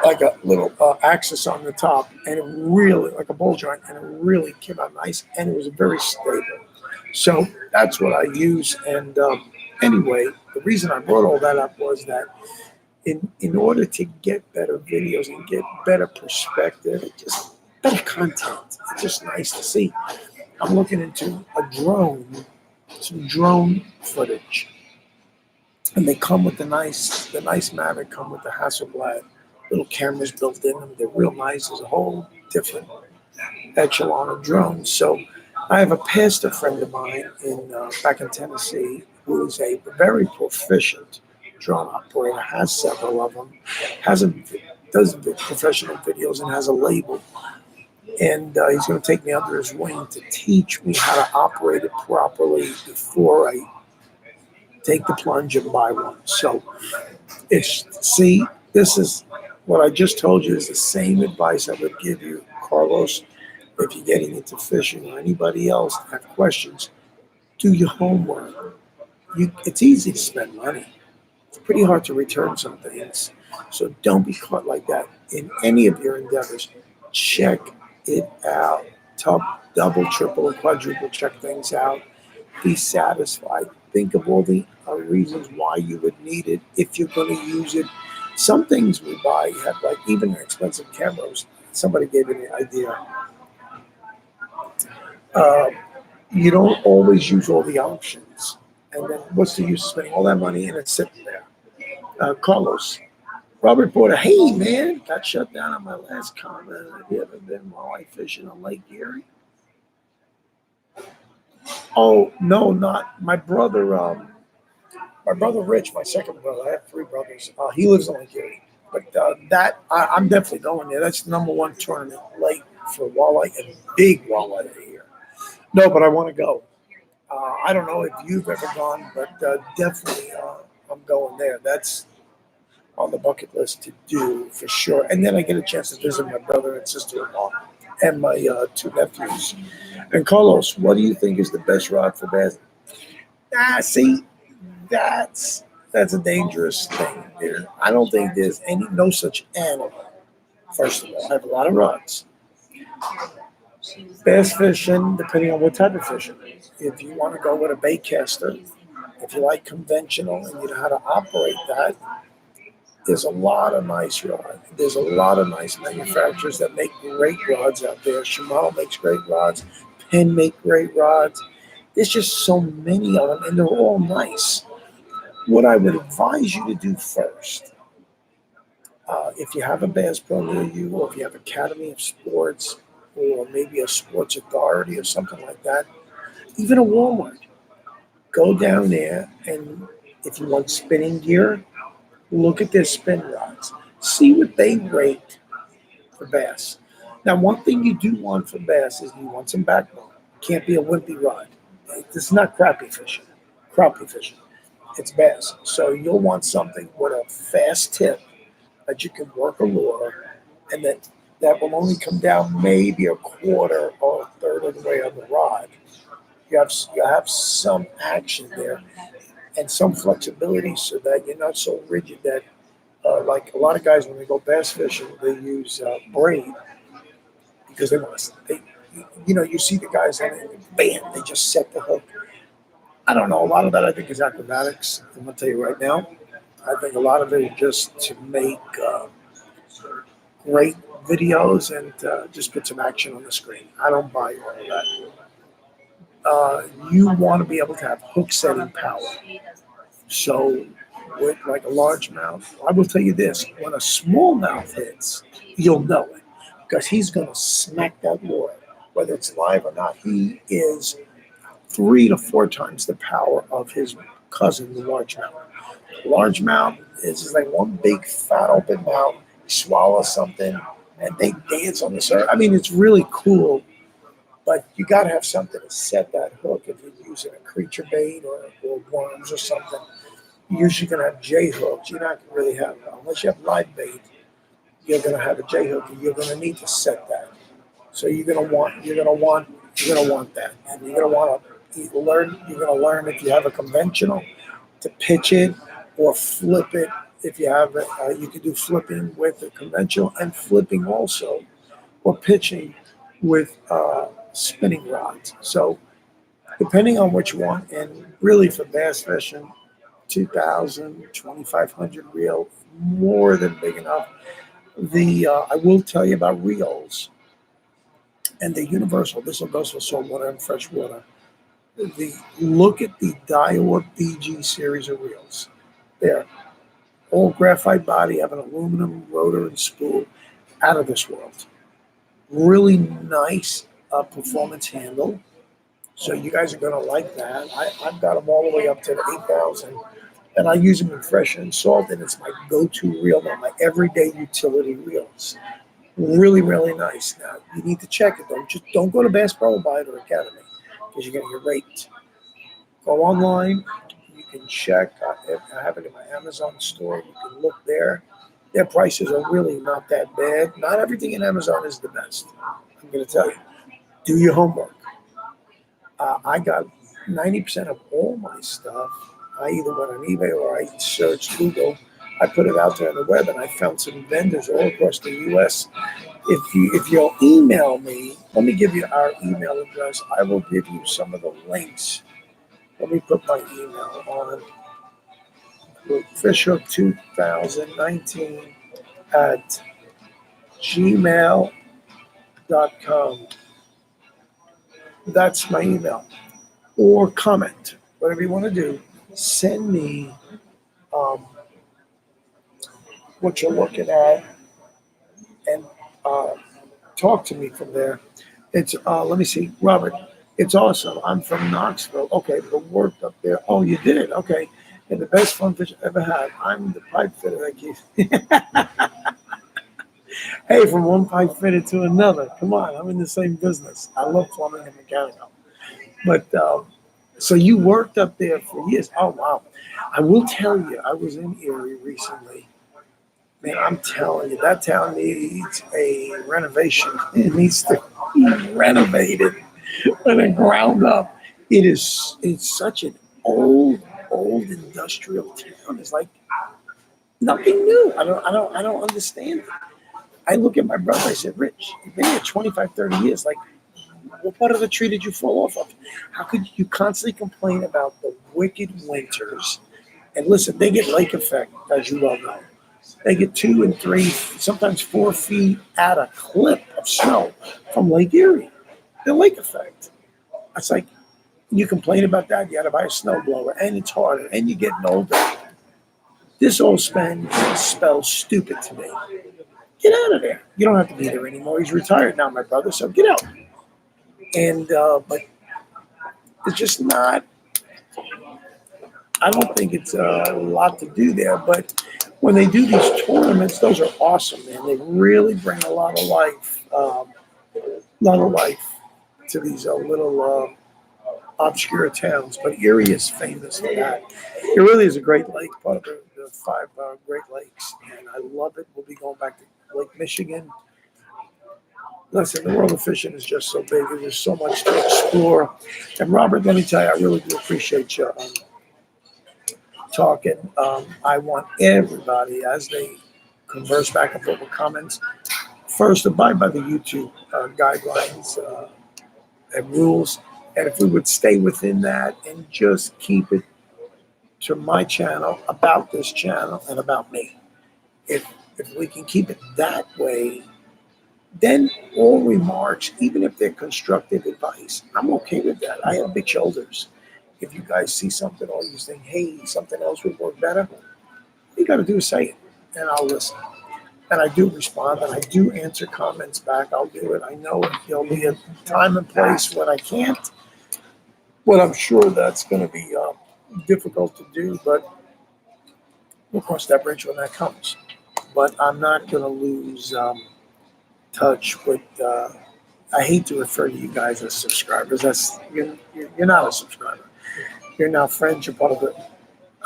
like a little axis on the top, and it really like a ball joint, and it really came out nice, and it was very stable. So that's what I use. And anyway, the reason I brought all that up was that in order to get better videos and get better perspective, just better content, it's just nice to see. I'm looking into some drone footage, and they come with the nice Mavic come with the Hasselblad little cameras built in them. They're real nice. There's a whole different echelon of drones. So I have a pastor friend of mine in back in Tennessee who is a very proficient drone operator, has several of them, does professional videos and has a label. And he's going to take me under his wing to teach me how to operate it properly before I take the plunge and buy one. So this is what I just told you is the same advice I would give you, Carlos, if you're getting into fishing or anybody else have questions. Do your homework. It's easy to spend money. It's pretty hard to return some things. So don't be caught like that in any of your endeavors. Check it out. Double, triple, and quadruple check things out. Be satisfied. Think of all the reasons why you would need it if you're going to use it. Some things we buy have like even expensive cameras. Somebody gave me the idea. Uh, you don't always use all the options. And then what's the use of spending all that money and it's sitting there? Carlos, Robert Porter, hey man, got shut down on my last comment. Have you ever been walleye fishing on Lake Erie? Oh no, not my brother. My brother Rich, my second brother. I have three brothers. He lives in Lake Erie, but I'm definitely going there. That's the number one tournament lake for walleye and big walleye here. No, but I want to go. I don't know if you've ever gone, but definitely I'm going there. That's on the bucket list to do for sure. And then I get a chance to visit my brother and sister-in-law and my two nephews. And Carlos, what do you think is the best rod for bass? See, that's a dangerous thing there. I don't think there's no such animal. First of all, I have a lot of rods. Bass fishing, depending on what type of fishing. If you want to go with a bait caster, if you like conventional and you know how to operate that, there's a lot of nice rods. There's a lot of nice manufacturers that make great rods out there. Shimano makes great rods. Penn make great rods. There's just so many of them, and they're all nice. What I would advise you to do first, if you have a Bass Pro near you, or if you have Academy of Sports, or maybe a Sports Authority or something like that, even a Walmart, go down there, and if you want spinning gear, look at their spin rods. See what they rate for bass. Now, one thing you do want for bass is you want some backbone. It can't be a wimpy rod. This is not crappie fishing. Crappie fishing. It's bass. So you'll want something with a fast tip that you can work a lure, and that will only come down maybe a quarter or a third of the way on the rod. You have some action there and some flexibility so that you're not so rigid that like a lot of guys when they go bass fishing they use braid because they want to you see the guys and bam they just set the hook. I don't know, a lot of that I think is acrobatics. I'm gonna tell you right now, I think a lot of it is just to make great videos and just put some action on the screen. I don't buy all of that. You want to be able to have hook setting power. So with like a largemouth, I will tell you this: when a smallmouth hits, you'll know it because he's going to smack that lure, whether it's live or not. He is 3 to 4 times the power of his cousin, the largemouth. Largemouth is just like one big fat open mouth. Swallow something, and they dance on the surface. I mean, it's really cool, but you got to have something to set that hook. If you're using a creature bait or worms or something, you're usually going to have J hooks. You're not going to really have, unless you have live bait, you're going to have a J hook, and you're going to need to set that. So you're going to want that, and you're going to want to learn. You're going to learn if you have a conventional to pitch it or flip it. If you have it, you can do flipping with a conventional and flipping also, or pitching with spinning rods. So depending on what you want, and really for bass fishing, 2,000, 2,500 reel, more than big enough. I will tell you about reels and the universal. This will go for saltwater and freshwater. Look at the Daiwa BG series of reels. They're all graphite body, have an aluminum rotor and spool, out of this world. Really nice performance handle. So you guys are going to like that. I've got them all the way up to the 8,000, and I use them in fresh and salt, and it's my go-to reel, my everyday utility reels. Really, really nice. Now you need to check it though. Just don't go to Bass Pro Bite or Academy because you're going to get raped. Go online. You can check. I have it in my Amazon store. You can look there. Their prices are really not that bad. Not everything in Amazon is the best. I'm going to tell you. Do your homework. I got 90% of all my stuff. I either went on eBay or I searched Google. I put it out there on the web, and I found some vendors all across the U.S. If you'll email me, let me give you our email address. I will give you some of the links. Let me put my email on Fishhook 2019 at gmail.com. That's my email. Or comment, whatever you want to do. Send me what you're looking at and talk to me from there. It's let me see, Robert. It's awesome. I'm from Knoxville. Okay, but worked up there. Oh, you did? Okay. And the best fun fish I ever had. I'm the pipe fitter that keeps. Hey, from one pipe fitter to another. Come on, I'm in the same business. I love plumbing and mechanical. But so you worked up there for years. Oh wow. I will tell you, I was in Erie recently. Man, I'm telling you, that town needs a renovation. It needs to be renovated from the ground up. It's such an old industrial town. It's like nothing new. I don't understand it. I look at my brother, I said, Rich, you've been here 25, 30 years. Like, what part of the tree did you fall off of? How could you constantly complain about the wicked winters? And listen, they get lake effect, as you well know. They get 2 and 3, sometimes 4 feet at a clip of snow from Lake Erie. The lake effect. It's like, you complain about that, you got to buy a snowblower, and it's harder, and you're getting older. This old spells stupid to me. Get out of there. You don't have to be there anymore. He's retired now, my brother, so get out. And, but it's just not, I don't think it's a lot to do there, but when they do these tournaments, those are awesome, man. They really bring a lot of life to these little obscure towns, but Erie is famous for that. It really is a great lake, part of the five Great Lakes, and I love it. We'll be going back to Lake Michigan. Listen, the world of fishing is just so big, and there's so much to explore. And Robert, let me tell you, I really do appreciate you talking. I want everybody, as they converse back and forth with comments, first abide by the YouTube guidelines and rules. And if we would stay within that and just keep it to my channel, about this channel, and about me. If we can keep it that way, then all remarks, even if they're constructive advice, I'm okay with that. I have big shoulders. If you guys see something or you think, hey, something else would work better, all you got to do is say it, and I'll listen. And I do respond, and I do answer comments back. I'll do it. I know there'll be a time and place when I can't, but I'm sure that's going to be difficult to do, but we'll cross that bridge when that comes. But I'm not going to lose touch with. I hate to refer to you guys as subscribers. You're not a subscriber. You're now friends. You're part of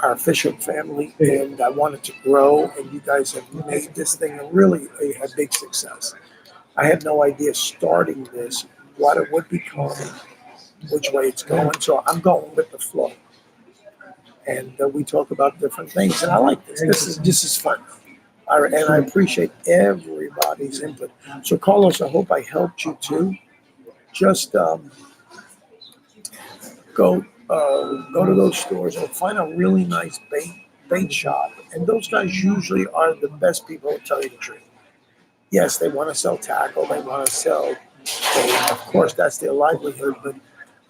our official family, and I want it to grow. And you guys have made this thing really a big success. I had no idea starting this what it would become, which way it's going. So I'm going with the flow, and we talk about different things. And I like this. This is fun. And I appreciate everybody's input. So, Carlos, I hope I helped you too. Just go to those stores and find a really nice bait shop. And those guys usually are the best people to tell you the truth. Yes, they want to sell tackle. They want to sell bait. Of course, that's their livelihood. But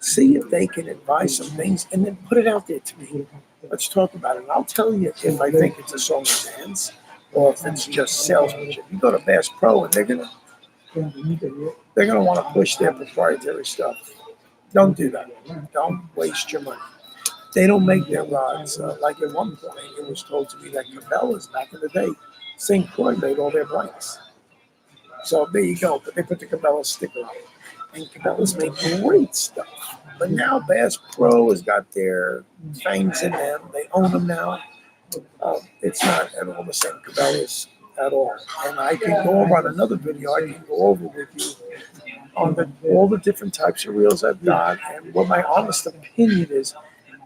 see if they can advise some things and then put it out there to me. Let's talk about it. And I'll tell you if I think it's a song and dance, or if it's just salesmanship. You go to Bass Pro and they're gonna want to push their proprietary stuff. Don't do that. Don't waste your money. They don't make their rods like at one point. It was told to me that Cabela's back in the day, St. Croix made all their blanks. So there you go. But they put the Cabela sticker on it, and Cabela's made great stuff. But now Bass Pro has got their fangs in them. They own them now. It's not at all the same Cabela's at all. And I can go over on another video. I can go over with you on all the different types of reels I've got and what my honest opinion is.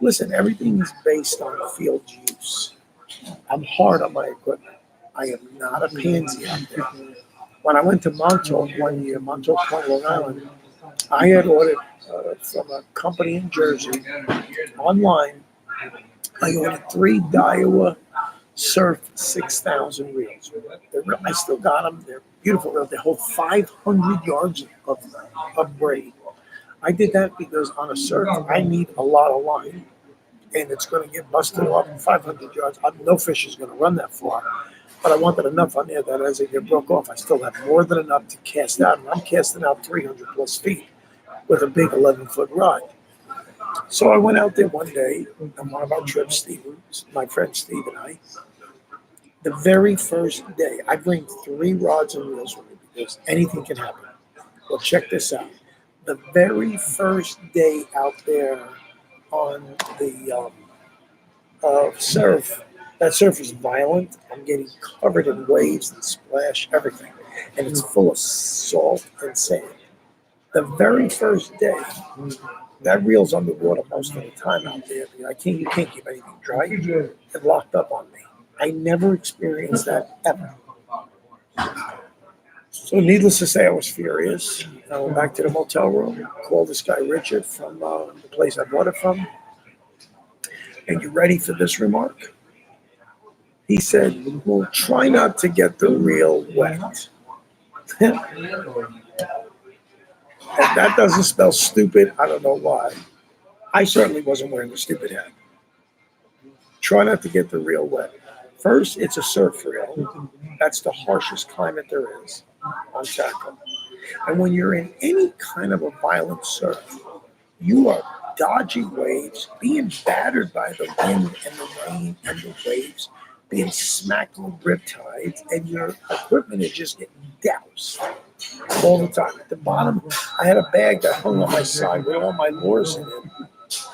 Listen, everything is based on field use. I'm hard on my equipment. I am not a pansy out there. When I went to Montauk one year, Montauk Point, Long Island, I had ordered from a company in Jersey online. I ordered 3 Daiwa Surf 6000 reels. I still got them. They're beautiful reels. They hold 500 yards of braid. I did that because on a surf, I need a lot of line, and it's going to get busted off in 500 yards. No fish is going to run that far. But I wanted enough on there that as it get broke off, I still have more than enough to cast out. And I'm casting out 300 plus feet with a big 11-foot rod. So I went out there one day on one of our trips, my friend Steve and I. The very first day, I bring 3 rods and reels with me because anything can happen. Well, check this out. The very first day out there on the surf, that surf is violent. I'm getting covered in waves and splash, everything. And it's full of salt and sand. The very first day, that reel's underwater most of the time out there. You can't keep anything dry. It locked up on me. I never experienced that ever. So needless to say, I was furious. I went back to the motel room, called this guy Richard from the place I bought it from. And you ready for this remark? He said, well, try not to get the reel wet. And that doesn't spell stupid. I don't know why. I certainly wasn't wearing a stupid hat. Try not to get the reel wet. First, it's a surf reel. That's the harshest climate there is on tackle. And when you're in any kind of a violent surf, you are dodging waves, being battered by the wind and the rain and the waves, being smacked with riptides, and your equipment is just getting doused all the time. At the bottom, I had a bag that hung on my side with all my lures in it.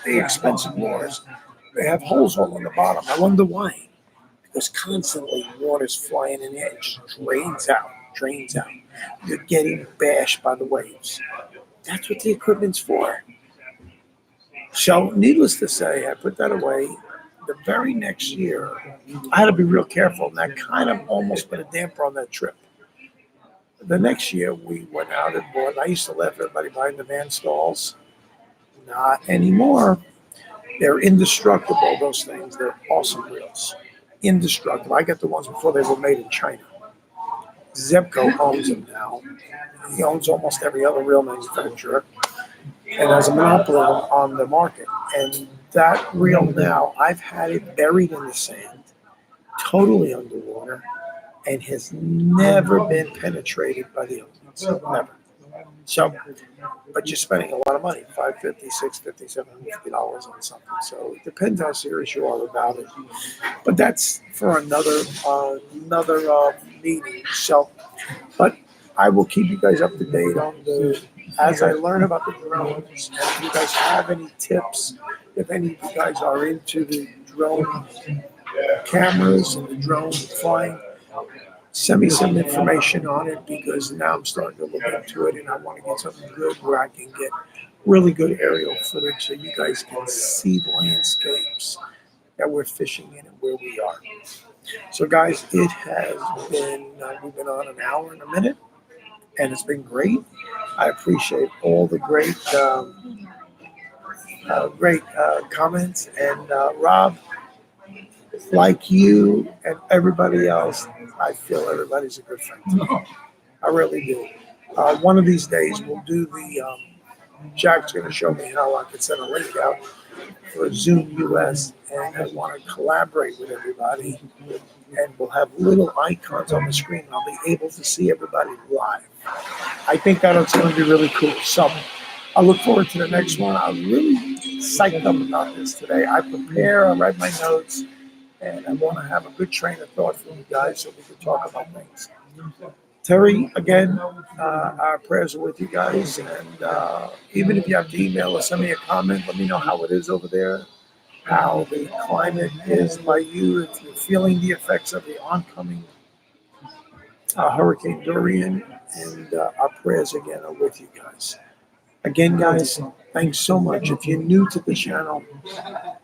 the expensive lures, they have holes all on the bottom. I wonder why. Because constantly water's flying in there, it just drains out, drains out. You're getting bashed by the waves. That's what the equipment's for. So, needless to say, I put that away. The very next year, I had to be real careful, and that kind of almost put a damper on that trip. The next year, we went out and bought. I used to laugh at everybody buying the van stalls. Not anymore. They're indestructible, those things. They're awesome reels. Indestructible. I got the ones before they were made in China. Zebco owns them now. He owns almost every other reel manufacturer and has a monopoly on the market. And that reel now, I've had it buried in the sand, totally underwater, and has never been penetrated by the elements. Never. So, but you're spending a lot of money, $550, $650, $750 on something. So it depends how serious you are about it. But that's for another meeting. So, but I will keep you guys up to date on as I learn about the drones. And if you guys have any tips, if any of you guys are into the drone cameras and the drone flying, send me some information on it, because now I'm starting to look into it and I want to get something good where I can get really good aerial footage so you guys can see the landscapes that we're fishing in and where we are. So guys, it has been, we've been on an hour and a minute, and it's been great. I appreciate all the great comments, and Rob, like you and everybody else, I feel everybody's a good friend to me. I really do. One of these days, we'll do the. Jack's going to show me how I can send a link out for Zoom US, and I want to collaborate with everybody. And we'll have little icons on the screen. I'll be able to see everybody live. I think that's going to be really cool. So I look forward to the next one. I'm really psyched up about this today. I prepare, I write my notes, and I want to have a good train of thought for you guys so we can talk about things. Terry, again, our prayers are with you guys. And even if you have to email or send me a comment, let me know how it is over there, how the climate is by you, if you're feeling the effects of the oncoming Hurricane Dorian. And our prayers again are with you guys. Again, guys, thanks so much. If you're new to the channel,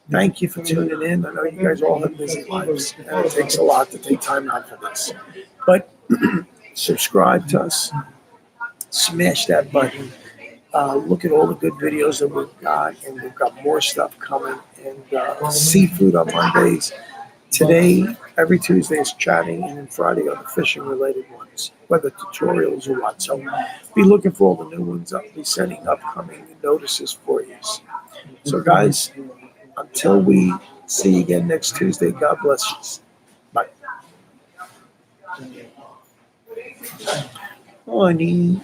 thank you for tuning in. I know you guys all have busy lives, and it takes a lot to take time out for this. But subscribe to us, smash that button. Look at all the good videos that we've got, and we've got more stuff coming. And seafood on Mondays. Today, every Tuesday is chatting, and then Friday are the fishing-related ones, whether tutorials or what. So be looking for all the new ones. I'll be sending upcoming notices for you. So, guys, until we see you again next Tuesday, God bless you. Bye. Honey,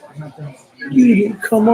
you didn't come on.